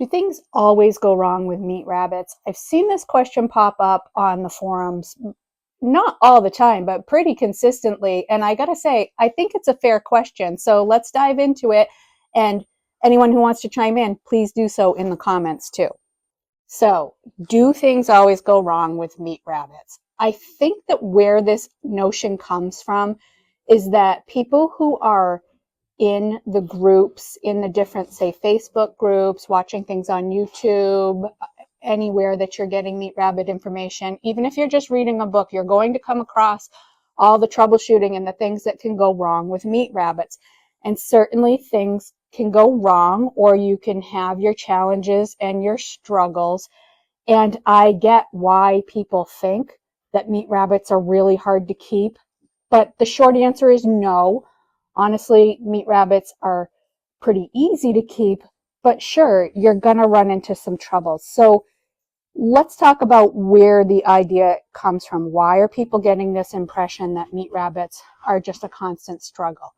Do things always go wrong with meat rabbits? I've seen this question pop up on the forums, not all the time, but pretty consistently. And I gotta say, I think it's a fair question. So let's dive into it. And anyone who wants to chime in, please do so in the comments too. So, do things always go wrong with meat rabbits? I think that where this notion comes from is that people who are in the groups, in the different, say, Facebook groups, watching things on YouTube, anywhere that you're getting meat rabbit information, even if you're just reading a book, you're going to come across all the troubleshooting and the things that can go wrong with meat rabbits. And certainly things can go wrong, or you can have your challenges and your struggles. And I get why people think that meat rabbits are really hard to keep, but the short answer is no. Honestly, meat rabbits are pretty easy to keep, but sure, you're gonna run into some trouble. So let's talk about where the idea comes from. Why are people getting this impression that meat rabbits are just a constant struggle?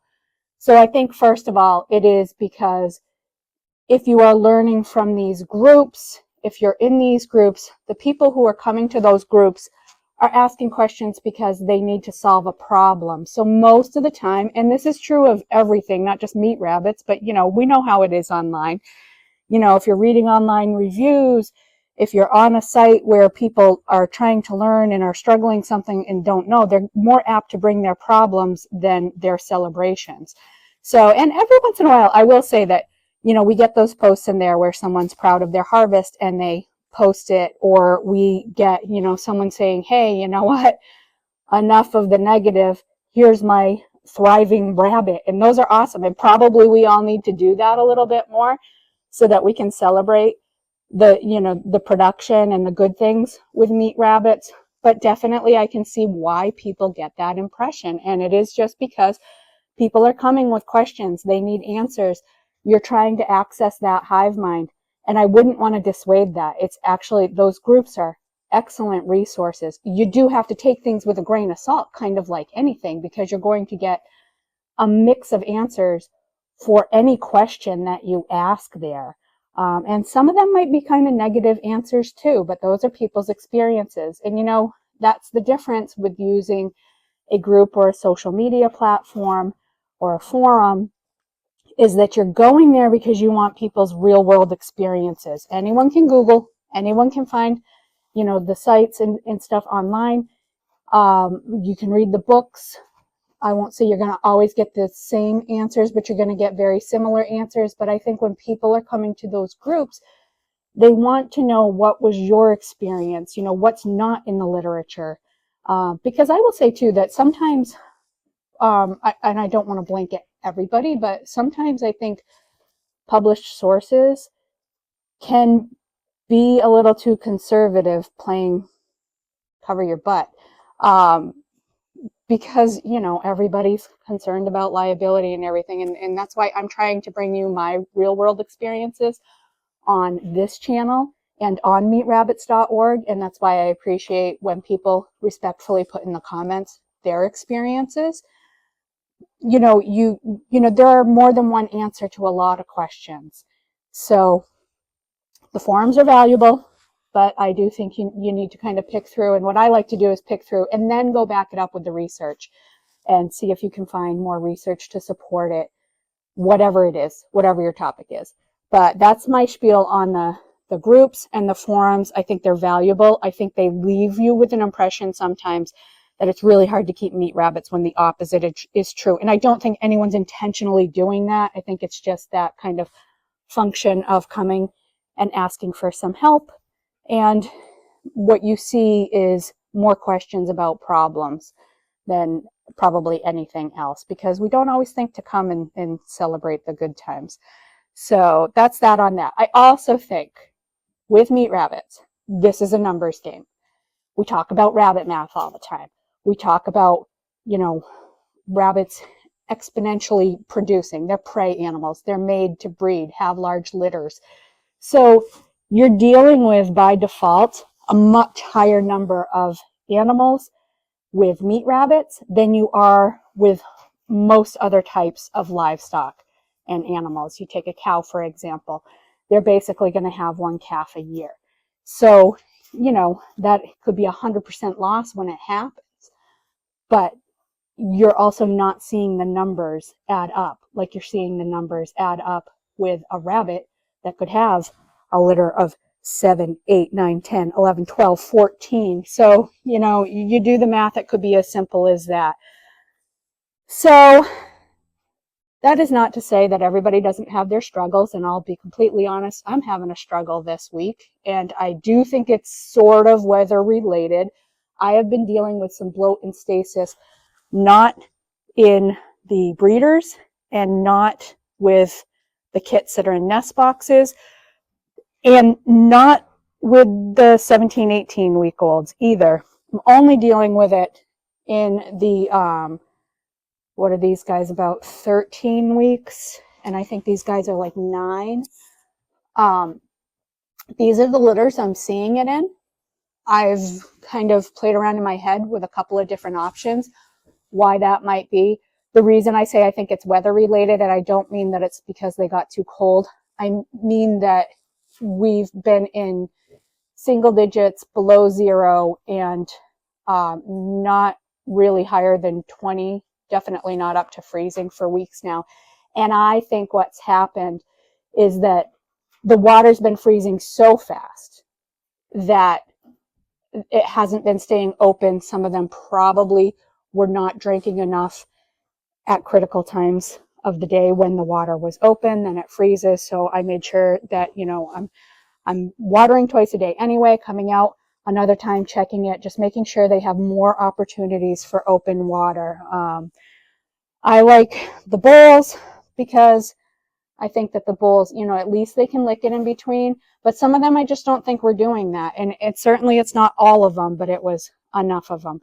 So I think first of all, it is because if you are learning from these groups, if you're in these groups, the people who are coming to those groups are asking questions because they need to solve a problem. So most of the time, and this is true of everything, not just meat rabbits, but we know how it is online. If you're reading online reviews, if you're on a site where people are trying to learn and are struggling something and don't know, they're more apt to bring their problems than their celebrations. So, and every once in a while, I will say that, we get those posts in there where someone's proud of their harvest and they post it, or we get, someone saying, hey, you know what, enough of the negative, here's my thriving rabbit. And those are awesome. And probably we all need to do that a little bit more so that we can celebrate the production and the good things with meat rabbits. But definitely I can see why people get that impression. And it is just because people are coming with questions. They need answers. You're trying to access that hive mind. And I wouldn't want to dissuade that. It's actually, those groups are excellent resources. You do have to take things with a grain of salt, kind of like anything, because you're going to get a mix of answers for any question that you ask there. And some of them might be kind of negative answers too, but those are people's experiences. And that's the difference with using a group or a social media platform or a forum, is that you're going there because you want people's real world experiences. Anyone can Google, anyone can find, the sites and stuff online. You can read the books. I won't say you're going to always get the same answers, but you're going to get very similar answers. But I think when people are coming to those groups, they want to know what was your experience, what's not in the literature. Because I will say too that sometimes, and I don't want to blanket everybody, but sometimes I think published sources can be a little too conservative, playing cover your butt. Because, everybody's concerned about liability and everything. And that's why I'm trying to bring you my real world experiences on this channel and on meatrabbits.org. And that's why I appreciate when people respectfully put in the comments their experiences. There are more than one answer to a lot of questions. So the forums are valuable, but I do think you need to kind of pick through. And what I like to do is pick through and then go back it up with the research and see if you can find more research to support it, whatever it is, whatever your topic is. But that's my spiel on the groups and the forums. I think they're valuable. I think they leave you with an impression sometimes that it's really hard to keep meat rabbits when the opposite is true. And I don't think anyone's intentionally doing that. I think it's just that kind of function of coming and asking for some help. And what you see is more questions about problems than probably anything else, because we don't always think to come and celebrate the good times. So that's that on that. I also think with meat rabbits, this is a numbers game. We talk about rabbit math all the time. We talk about, rabbits exponentially producing. They're prey animals. They're made to breed, have large litters. So you're dealing with, by default, a much higher number of animals with meat rabbits than you are with most other types of livestock and animals. You take a cow, for example. they're basically going to have one calf a year. So, you know, that could be 100% loss when it happens. But you're also not seeing the numbers add up like you're seeing the numbers add up with a rabbit that could have a litter of 7, 8, 9, 10, 11, 12, 14. So, you know, you do the math, it could be as simple as that. So that is not to say that everybody doesn't have their struggles, and I'll be completely honest, I'm having a struggle this week, and I do think it's sort of weather related. I have been dealing with some bloat and stasis, not in the breeders and not with the kits that are in nest boxes, and not with the 17, 18 week olds either. I'm only dealing with it in the, what are these guys, about 13 weeks? And I think these guys are like 9. These are the litters I'm seeing it in. I've kind of played around in my head with a couple of different options, why that might be. The reason I say I think it's weather related, and I don't mean that it's because they got too cold. I mean that we've been in single digits below 0 and not really higher than 20, definitely not up to freezing for weeks now. And I think what's happened is that the water's been freezing so fast that it hasn't been staying open. Some of them probably were not drinking enough at critical times of the day when the water was open, then it freezes. So I made sure that, you know, I'm watering twice a day anyway, coming out another time, checking it, just making sure they have more opportunities for open water. I like the bowls because I think that the bowls, you know, at least they can lick it in between, but some of them I just don't think we're doing that. And it's not all of them, but it was enough of them.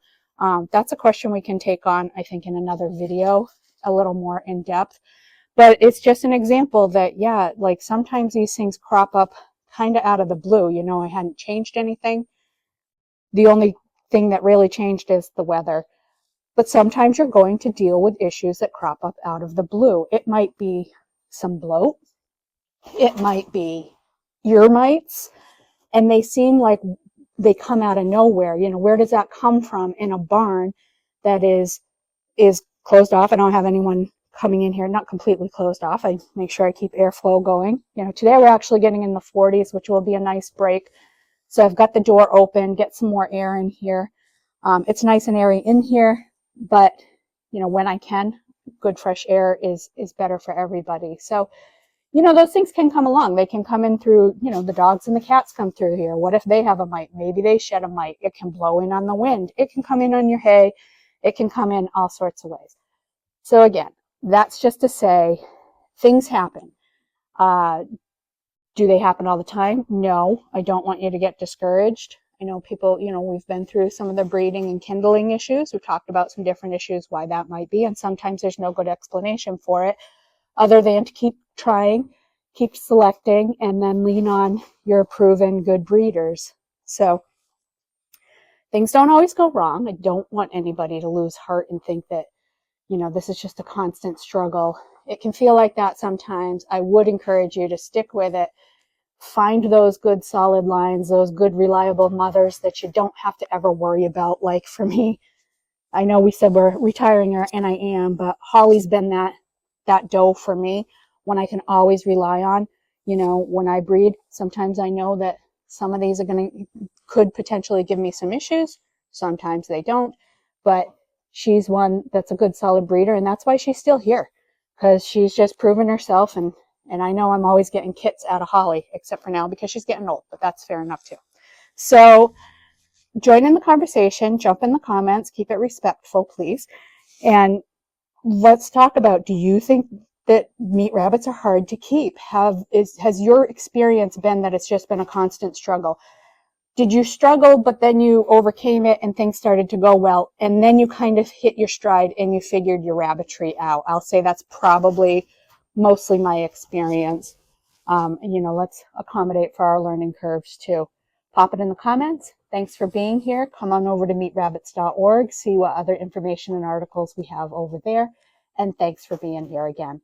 That's a question we can take on, I think, in another video, a little more in depth. But it's just an example that, yeah, like sometimes these things crop up kind of out of the blue. You know, I hadn't changed anything. The only thing that really changed is the weather. But sometimes you're going to deal with issues that crop up out of the blue. It might be some bloat. It might be ear mites. And they seem like they come out of nowhere. You know, where does that come from in a barn that is closed off? I don't have anyone coming in here, not completely closed off. I make sure I keep airflow going. You know, today we're actually getting in the 40s, which will be a nice break. So I've got the door open, get some more air in here. It's nice and airy in here, but you know, when I can, good fresh air is better for everybody. So, you know, those things can come along. They can come in through, you know, the dogs and the cats come through here. What if they have a mite? Maybe they shed a mite. It can blow in on the wind. It can come in on your hay. It can come in all sorts of ways. So again, that's just to say things happen. Do they happen all the time? No, I don't want you to get discouraged. I know people, you know, we've been through some of the breeding and kindling issues. We've talked about some different issues, why that might be. And sometimes there's no good explanation for it other than to keep trying, keep selecting, and then lean on your proven good breeders. So things don't always go wrong. I don't want anybody to lose heart and think that, you know, this is just a constant struggle. It can feel like that sometimes. I would encourage you to stick with it. Find those good solid lines, those good reliable mothers that you don't have to ever worry about. Like for me, I know we said we're retiring her, and I am, but Holly's been that doe for me, one I can always rely on. You know, when I breed, sometimes I know that some of these could potentially give me some issues. Sometimes they don't, but she's one that's a good solid breeder, and that's why she's still here, because she's just proven herself. And I know I'm always getting kits out of Holly, except for now because she's getting old, but that's fair enough too. So join in the conversation, jump in the comments, keep it respectful, please. And let's talk about, do you think that meat rabbits are hard to keep? Has your experience been that it's just been a constant struggle? Did you struggle, but then you overcame it and things started to go well, and then you kind of hit your stride and you figured your rabbitry out? I'll say that's probably mostly my experience. And, you know, let's accommodate for our learning curves too. Pop it in the comments. Thanks for being here. Come on over to meetrabbits.org, see what other information and articles we have over there. And thanks for being here again.